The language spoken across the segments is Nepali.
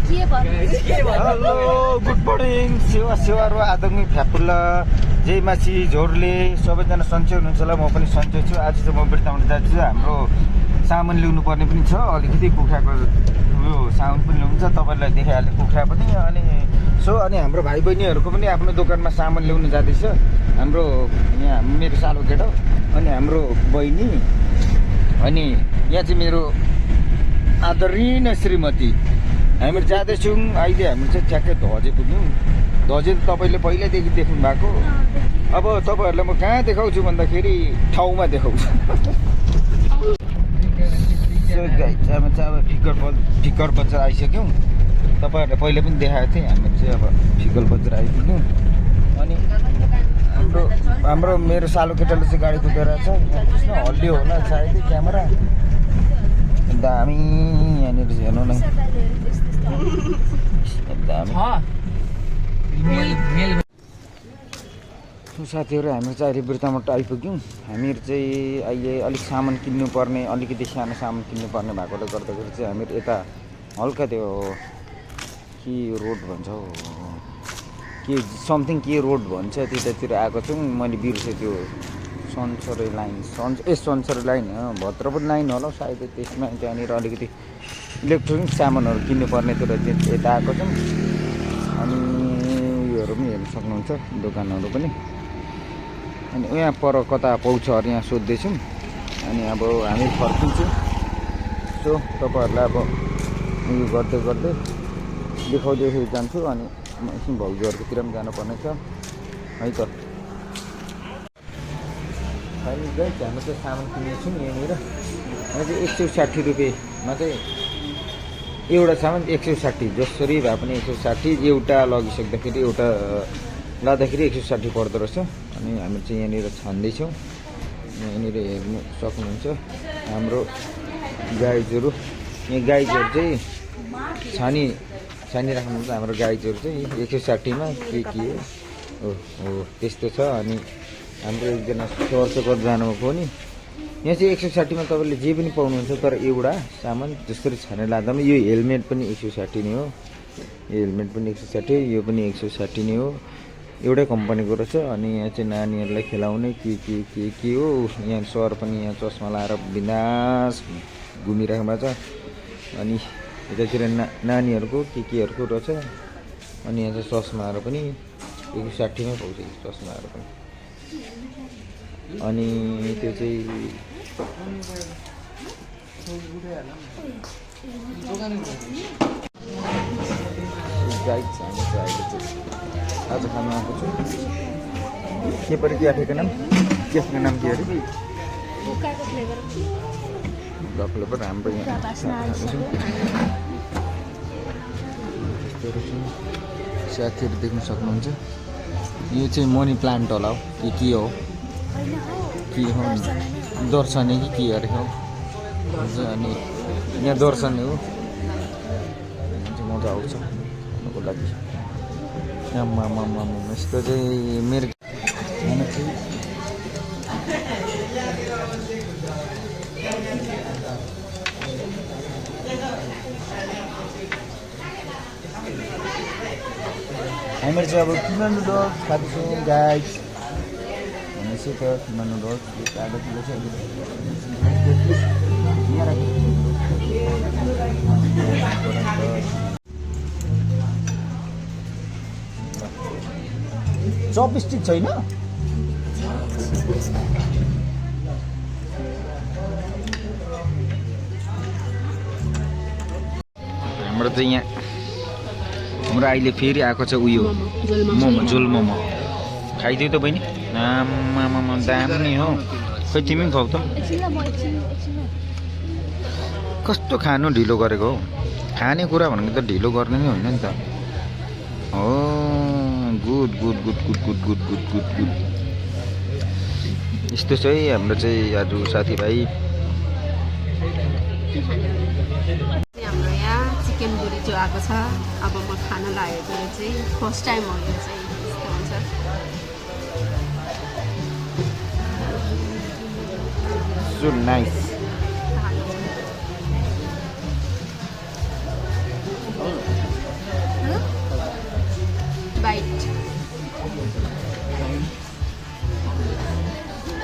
हेलो गुड मर्निङ सेवा र आदङ्गी फ्यापुल्ला जय माछी झोरले सबैजना सन्चै हुनुहुन्छ होला। म पनि सन्चै छु। आज चाहिँ म बिर्ताउन जान्छु। हाम्रो सामान ल्याउनु पर्ने पनि छ, अलिकति कुखुराको यो सामान पनि ल्याउनु छ। तपाईँलाई देखाइहालेँ कुखुरा पनि। अनि हाम्रो भाइ बहिनीहरूको पनि आफ्नो दोकानमा सामान ल्याउनु जाँदैछ। हाम्रो यहाँ मेरो सालो केटा अनि हाम्रो बहिनी अनि यहाँ चाहिँ मेरो आदरणीय श्रीमती। हामीहरू जाँदैछौँ। अहिले हामी चाहिँ ठ्याक्कै धजे पुग्यौँ। धजे त तपाईँले पहिल्यैदेखि देख्नु भएको। अब तपाईँहरूलाई म कहाँ देखाउँछु भन्दाखेरि ठाउँमा देखाउँछु। हामी चाहिँ अब फिकर बजार आइसक्यौँ। तपाईँहरूलाई पहिला पनि देखाएको थिएँ। हामीहरू चाहिँ अब फिकर बजार आइपुग्यौँ। अनि हाम्रो मेरो सालो केटाले चाहिँ गाडी कुदेर छ। हल्लियो होला सायदै क्यामेरा। दामी यहाँनिर चाहिँ हेर्नु न, साथीहरू हाम्रो चाहिँ अहिले बिर्तामोट आइपुग्यौँ। हामीहरू चाहिँ अहिले अलिक सामान किन्नुपर्ने, अलिकति सानो सामान किन्नुपर्ने भएकोले गर्दाखेरि चाहिँ हामीहरू यता हल्का त्यो के रोड भन्छ हौ, के समथिङ के रोड भन्छ त्यतातिर आएको छौँ। मैले बिर्सेँ त्यो सन्सरी लाइन सन्सरी लाइन भद्रपुर लाइन होला सायद। त्यसमा त्यहाँनिर अलिकति इलेक्ट्रोनिक सामानहरू किन्नुपर्नेतिर यता आएको छौँ। अनि उयोहरू पनि हेर्न सक्नुहुन्छ, दोकानहरू पनि। अनि यहाँ पर कता पाउँछ अरे यहाँ सोध्दैछौँ। अनि अब हामी फर्किन्छौँ। सो तपाईँहरूलाई अब उयो गर्दै गर्दै देखाउँदै जान्छु। अनि एकछिन भाउजूहरूकोतिर पनि जानुपर्ने छ है त। अहिले गए हाम्रो चाहिँ सामान किनेछौँ यहाँनिर। यहाँ चाहिँ 160 रुपियाँमा चाहिँ एउटा सामान 160, जसरी भए पनि 160। एउटा लगिसक्दाखेरि एउटा लाँदाखेरि 160 पर्दो रहेछ। अनि हामी चाहिँ यहाँनिर छान्दैछौँ। यहाँनिर हेर्नु सक्नुहुन्छ हाम्रो गाइजहरू। यहाँ गाइजहरू चाहिँ छानिराख्नुहुन्छ। हाम्रो गाइजहरू चाहिँ 160मा के हो त्यस्तो छ। अनि हाम्रो एकजना सरसकर जानुभएको नि, यहाँ चाहिँ 160मा तपाईँले जे पनि पाउनुहुन्छ। तर एउटा सामान जसरी छानेर लाँदा पनि यो हेलमेट पनि 160 नै हो। यो हेलमेट पनि 160, यो पनि 160 नै हो। एउटै कम्पनीको रहेछ। अनि यहाँ चाहिँ नानीहरूलाई खेलाउने के हो। यहाँ सर पनि यहाँ चस्मा लाएर बिन्दास घुमिराख्नु भएको छ। अनि यतातिर नानीहरूको केहरूको रहेछ। अनि यहाँ चाहिँ चस्माहरू पनि 160मै पाउँछ चस्माहरू पनि। अनि त्यो चाहिँ गाइड छ। हामी चाहिँ अहिले चाहिँ आज खानु आएको छु। के पऱ्यो क्याफेको नाम? क्याफेको नाम के अरे? फ्लेभर हाम्रो यहाँ साथीहरू देख्न सक्नुहुन्छ। यो चाहिँ मनी प्लान्ट होला हो कि के हो दर्शनी कि के अरे हो। अनि यहाँ दर्शनी हो। चाहिँ मजा आउँछ खानुको लागि। यस्तो चाहिँ मेरो हामीहरू चाहिँ अब किमा नुडल्स खाँदैछौँ गाइस। भनेपछि त किमा नुडल्स आधा किलो छ। चपस्टिक छैन? हाम्रो चाहिँ यहाँ हाम्रो अहिले फेरि आएको छ उयो मोमो, झोल मोमो। खाइदियो त बहिनी? आमामा दामी हो। खै तिमी पनि खाऊ त। कस्तो खानु ढिलो गरेको हो। खाने कुरा भनेको त ढिलो गर्ने नै होइन नि त। हो गुड। यस्तो छ है हाम्रो चाहिँ आज साथीभाइ। हाम्रो यहाँ चिकन बुरी जो आएको छ। अब म खान लागेको चाहिँ फर्स्ट टाइम हो। यो चाहिँ यस्तो हुन्छ। So nice.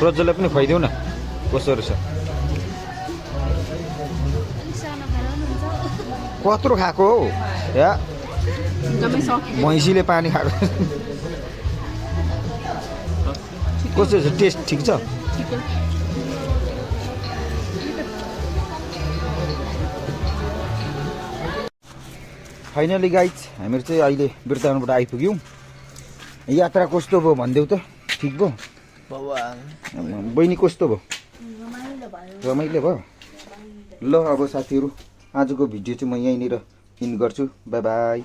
प्रज्वललाई पनि खुवाइदेऊ न कसो रहेछ कत्रो खाएको हौ या जम्मै सकियो भैँसीले पानी खाएको कस्तो छ टेस्ट ठिक छ ठिकै फाइनली गाइज हामीहरू चाहिँ अहिले बिर्ताउनबाट आइपुग्यौँ यात्रा कस्तो भयो भनिदेऊ त ठिक भयो बहिनी कस्तो भयो रमाइलो भयो ल अब साथीहरू आजको भिडियो चाहिँ म यहीँनिर इन्ड गर्छु बाई बाई